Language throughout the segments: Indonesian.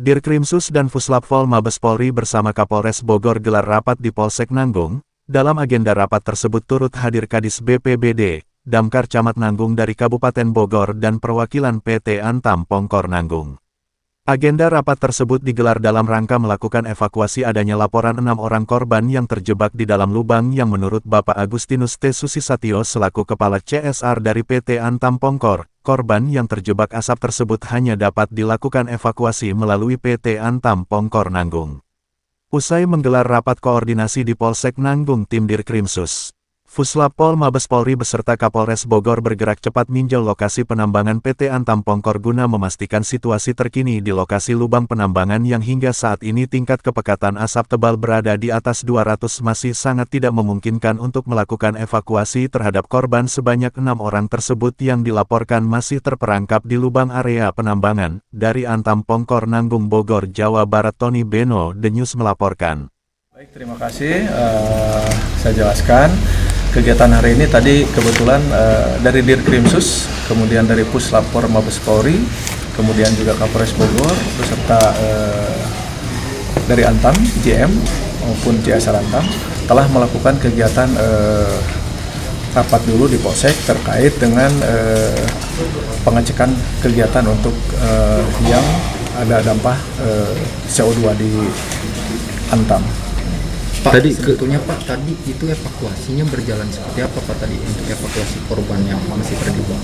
Dirkrimsus dan Puslappol Mabes Polri bersama Kapolres Bogor gelar rapat di Polsek Nanggung. Dalam agenda rapat tersebut turut hadir Kadis BPBD, Damkar Camat Nanggung dari Kabupaten Bogor dan perwakilan PT Antam Pongkor Nanggung. Agenda rapat tersebut digelar dalam rangka melakukan evakuasi adanya laporan 6 orang korban yang terjebak di dalam lubang yang menurut Bapak Agustinus T. Susisatyo selaku Kepala CSR dari PT Antam Pongkor, korban yang terjebak asap tersebut hanya dapat dilakukan evakuasi melalui PT Antam Pongkor Nanggung. Usai menggelar rapat koordinasi di Polsek Nanggung tim Dirkrimsus, Puslappol Mabes Polri beserta Kapolres Bogor bergerak cepat meninjau lokasi penambangan PT Antam Pongkor guna memastikan situasi terkini di lokasi lubang penambangan yang hingga saat ini tingkat kepekatan asap tebal berada di atas 200 masih sangat tidak memungkinkan untuk melakukan evakuasi terhadap korban sebanyak 6 orang tersebut yang dilaporkan masih terperangkap di lubang area penambangan. Dari Antam Pongkor Nanggung Bogor, Jawa Barat, Tony Beno, The News melaporkan. Baik, terima kasih. Saya jelaskan. Kegiatan hari ini tadi kebetulan dari Dirkrimsus, kemudian dari Puslappol Mabes Polri, kemudian juga Kapolres Bogor, beserta dari Antam, JM maupun CSR Antam, telah melakukan kegiatan rapat dulu di Polsek terkait dengan pengecekan kegiatan untuk yang ada dampak CO2 di Antam. Pak, tadi sebetulnya Pak, tadi itu evakuasinya berjalan seperti apa Pak tadi untuk evakuasi korban yang masih terjebak?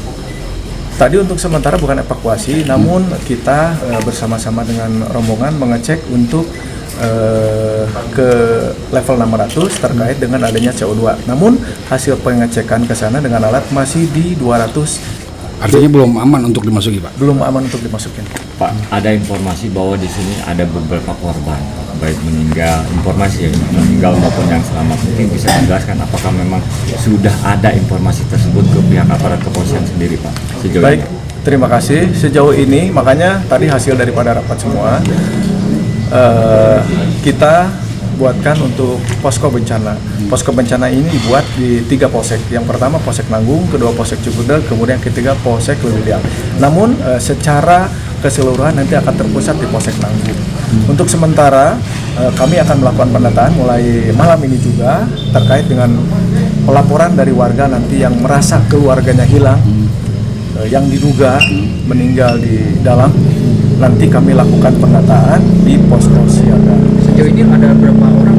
Tadi untuk sementara bukan evakuasi, namun kita bersama-sama dengan rombongan mengecek untuk ke level 600 terkait dengan adanya CO2. Namun hasil pengecekan ke sana dengan alat masih di 200. Artinya belum aman untuk dimasuki, Pak? Belum aman untuk dimasukin. Pak, ada informasi bahwa di sini ada beberapa korban, baik meninggal, informasi ya, meninggal maupun yang selamat. Mungkin bisa dijelaskan apakah memang sudah ada informasi tersebut ke pihak aparat kepolisian sendiri, Pak? Baik, terima kasih. Sejauh ini, makanya tadi hasil daripada rapat semua, kita buatkan untuk posko bencana. Posko bencana ini dibuat di 3 polsek. Yang pertama Polsek Nanggung, kedua Polsek Cibudel, kemudian ketiga Polsek Lewiliang. Namun secara keseluruhan nanti akan terpusat di Polsek Nanggung. Untuk sementara kami akan melakukan pendataan mulai malam ini juga terkait dengan pelaporan dari warga nanti yang merasa keluarganya hilang, yang diduga meninggal di dalam. Nanti kami lakukan pendataan di posko siaga. Sejauh ini ada berapa orang?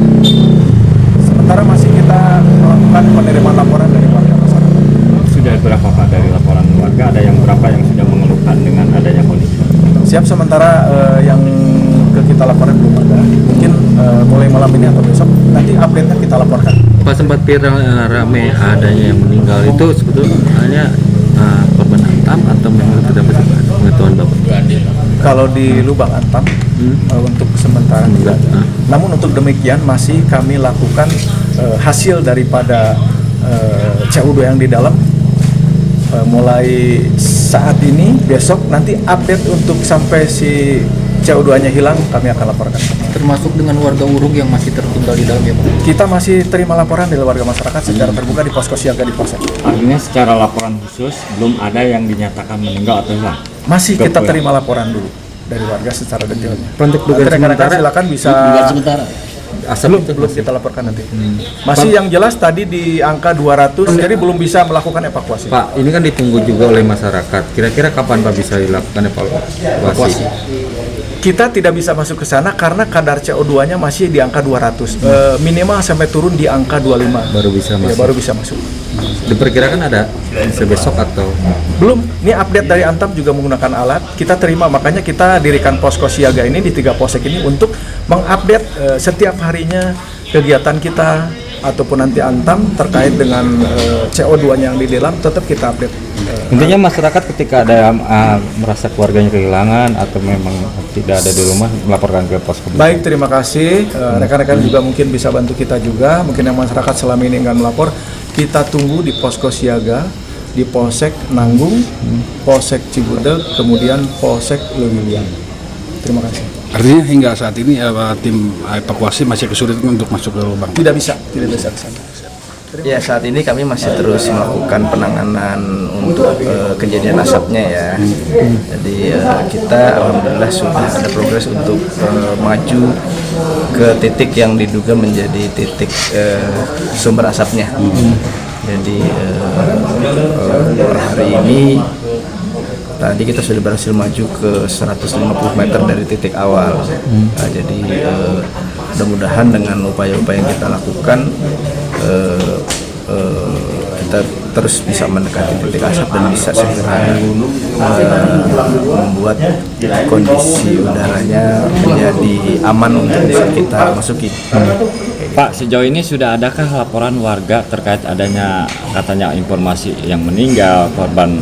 Sementara masih kita melakukan penerimaan laporan dari warga masyarakat. Sudah berapa Pak dari laporan warga? Ada yang berapa yang sudah mengeluhkan dengan adanya kondisi? Siap, sementara yang ke kita laporan belum ada. Mungkin mulai malam ini atau besok nanti update-nya kita laporkan. Pak, sempat rame adanya yang meninggal itu sebetulnya korban Antam atau memang tidak bersifat pengetahuan Bapak? Kalau di lubang Antam untuk sementara tidak. Namun untuk demikian masih kami lakukan hasil daripada CO2 yang di dalam mulai saat ini, besok nanti update untuk sampai si CO2-nya hilang kami akan laporkan. Termasuk dengan warga Uruk yang masih tertinggal di dalam ya Pak? Kita masih terima laporan dari warga masyarakat secara terbuka di posko siaga di Polsek. Artinya secara laporan khusus belum ada yang dinyatakan meninggal atau hilang? Masih kita terima laporan dulu dari warga secara detailnya. Untuk dugaan rekan-rekan silakan bisa belum kita laporkan nanti. Masih yang jelas tadi di angka 200, jadi belum bisa melakukan evakuasi. Pak, ini kan ditunggu juga oleh masyarakat. Kira-kira kapan Pak bisa dilakukan evakuasi? Kita tidak bisa masuk ke sana karena kadar CO2-nya masih di angka 200. Minimal sampai turun di angka 25. Baru bisa masuk. Ya, baru bisa masuk. Diperkirakan ada besok atau belum? Ini update dari Antam juga menggunakan alat. Kita terima, makanya kita dirikan posko siaga ini di 3 polsek ini untuk mengupdate setiap harinya kegiatan kita ataupun nanti Antam terkait dengan CO2-nya yang di dalam tetap kita update. Intinya masyarakat ketika ada merasa keluarganya kehilangan atau memang tidak ada di rumah melaporkan ke posko. Baik, terima kasih. Rekan-rekan juga mungkin bisa bantu kita juga. Mungkin yang masyarakat selama ini enggan melapor, kita tunggu di posko siaga di Polsek Nanggung, Polsek Cibudel, kemudian Polsek Lewiliang. Terima kasih. Artinya hingga saat ini tim evakuasi masih kesulitan untuk masuk ke lubang? Tidak bisa ke sana. Ya, saat ini kami masih terus melakukan penanganan untuk kejadian asapnya ya. Jadi kita alhamdulillah sudah ada progres untuk maju ke titik yang diduga menjadi titik sumber asapnya. Jadi per hari ini tadi kita sudah berhasil maju ke 150 meter dari titik awal. Jadi mudah-mudahan dengan upaya-upaya yang kita lakukan kita terus bisa mendekati titik asap dan bisa segera membuat kondisi udaranya menjadi aman untuk bisa kita masuki. Pak, sejauh ini sudah adakah laporan warga terkait adanya katanya informasi yang meninggal, korban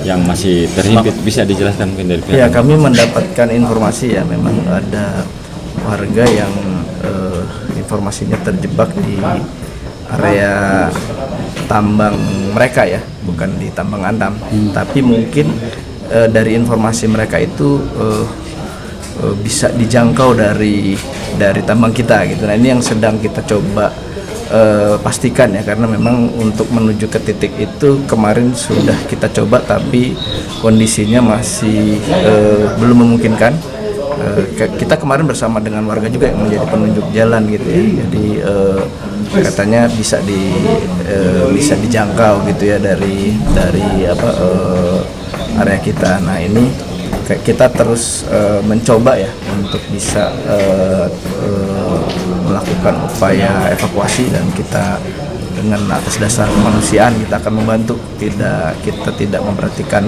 yang masih terhimpit? Bisa dijelaskan mungkin dari pihak? Ya, kami mendapatkan informasi ya, memang ada warga yang informasinya terjebak di area tambang mereka ya, bukan di tambang Antam. Tapi mungkin dari informasi mereka itu bisa dijangkau dari tambang kita gitu. Nah, ini yang sedang kita coba pastikan ya, karena memang untuk menuju ke titik itu kemarin sudah kita coba tapi kondisinya masih belum memungkinkan. Kita kemarin bersama dengan warga juga yang menjadi penunjuk jalan gitu ya. Jadi katanya bisa dijangkau gitu ya dari area kita. Nah, ini kita terus mencoba ya untuk bisa melakukan upaya evakuasi, dan kita dengan atas dasar kemanusiaan kita akan membantu. Kita tidak memperhatikan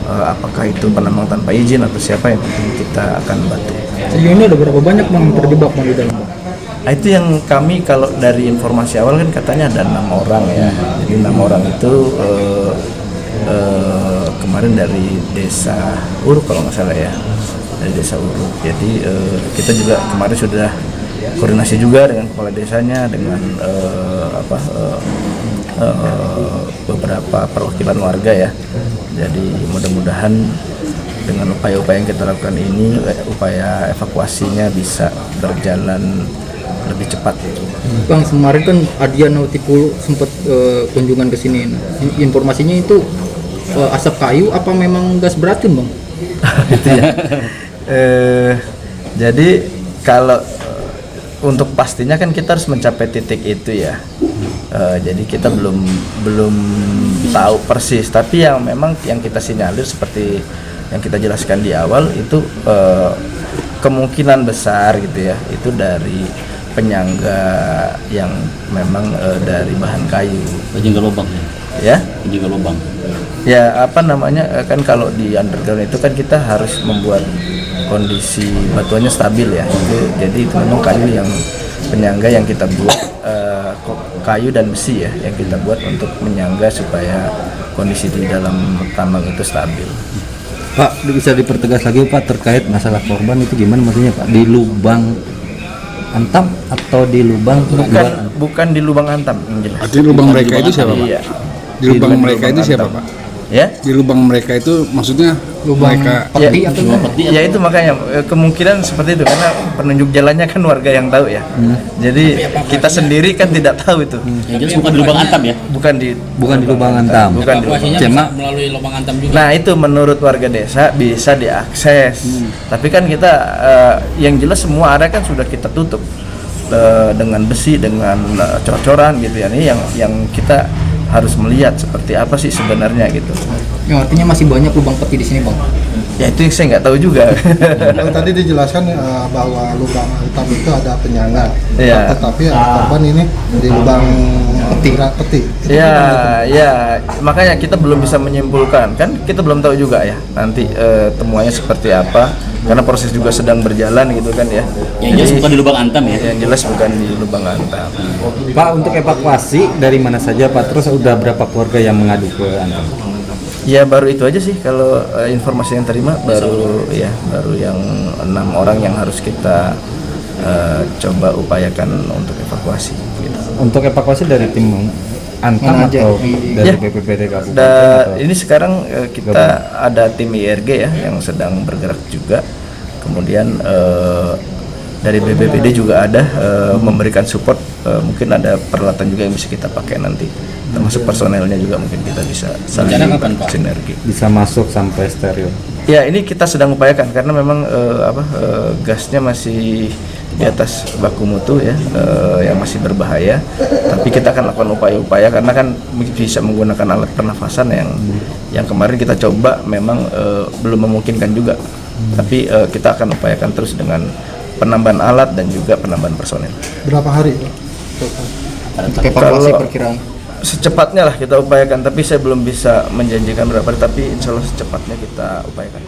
apakah itu penambang tanpa izin atau siapa, yang penting kita akan bantu. Sejauh ini ada berapa banyak yang terjebak di dalam? Nah, itu yang kami, kalau dari informasi awal kan katanya ada 6 orang ya. Jadi 6 orang itu kemarin dari desa Uruk kalau nggak salah ya, dari desa Uruk. Jadi kita juga kemarin sudah koordinasi juga dengan kepala desanya, dengan beberapa perwakilan warga ya. Jadi mudah-mudahan dengan upaya-upaya yang kita lakukan ini, upaya evakuasinya bisa berjalan lebih cepat. Bang, kemarin kan Adian Nautipulu sempat kunjungan ke sini. Informasinya itu asap kayu apa memang gas beracun, Bang? Gitu ya. Jadi kalau untuk pastinya kan kita harus mencapai titik itu ya. Jadi kita belum tahu persis, tapi yang memang yang kita sinyalir seperti yang kita jelaskan di awal itu kemungkinan besar gitu ya, itu dari penyangga yang memang dari bahan kayu. Penyangga lubang Ya? Penyangga lubang. Ya, apa namanya, kan kalau di underground itu kan kita harus membuat kondisi batuannya stabil ya. Jadi itu memang kayu yang penyangga yang kita buat, kayu dan besi ya yang kita buat untuk menyangga supaya kondisi di dalam tambang itu stabil. Pak, bisa dipertegas lagi Pak terkait masalah korban itu gimana, maksudnya Pak? Di lubang Antam atau di lubang Bukan di lubang Antam yang jelas. Artinya lubang mereka itu siapa, Pak? Iya. Di lubang mereka itu siapa, Antam. Pak? Ya? Di lubang mereka itu maksudnya Lubang mereka peti atau gimana? Ya itu makanya kemungkinan seperti itu, karena penunjuk jalannya kan warga yang tahu ya. Jadi kita sendiri kan tidak tahu itu. Yang jelas bukan di lubang Antam ya? Bukan di lubang Antam. Bukan di lubang. Cuma melalui lubang Antam juga. Nah, itu menurut warga desa bisa diakses. Tapi kan kita yang jelas semua area kan sudah kita tutup dengan besi, dengan cor-coran gitu ya. Ini yang kita harus melihat seperti apa sih sebenarnya gitu. Ya, artinya masih banyak lubang peti di sini, Bang. Ya itu yang saya nggak tahu juga. Kalau tadi dijelaskan bahwa lubang hitam itu ada penyangga, Iya. tetapi ada korban ini di lubang peti. Ya, makanya kita belum bisa menyimpulkan, kan kita belum tahu juga ya nanti temuannya seperti apa, karena proses juga sedang berjalan gitu kan ya. yang jelas bukan di lubang Antam ya? Yang jelas bukan di lubang Antam. Pak, untuk evakuasi dari mana saja Pak? Terus udah berapa keluarga yang mengadu ke Antam? Ya baru itu aja sih, kalau informasi yang terima baru yang 6 orang yang harus kita coba upayakan untuk evakuasi gitu. Untuk evakuasi dari tim Antam Mana aja? atau dari Ya. BPBD Kabupaten atau? Ini sekarang kita ada tim IRG ya yang sedang bergerak juga. Kemudian dari BPBD juga ada memberikan support, mungkin ada peralatan juga yang bisa kita pakai nanti, termasuk personelnya juga mungkin kita bisa saling sinergi. Bisa masuk sampai steril. Ya, ini kita sedang upayakan karena memang gasnya masih di atas baku mutu ya, yang masih berbahaya. Tapi kita akan lakukan upaya-upaya karena kan bisa menggunakan alat pernafasan yang kemarin kita coba memang belum memungkinkan juga. Tapi kita akan upayakan terus dengan penambahan alat dan juga penambahan personel. Berapa hari? Untuk evakuasi Kalau- perkiraan. Secepatnya lah kita upayakan, tapi saya belum bisa menjanjikan berapa hari, tapi insya Allah secepatnya kita upayakan.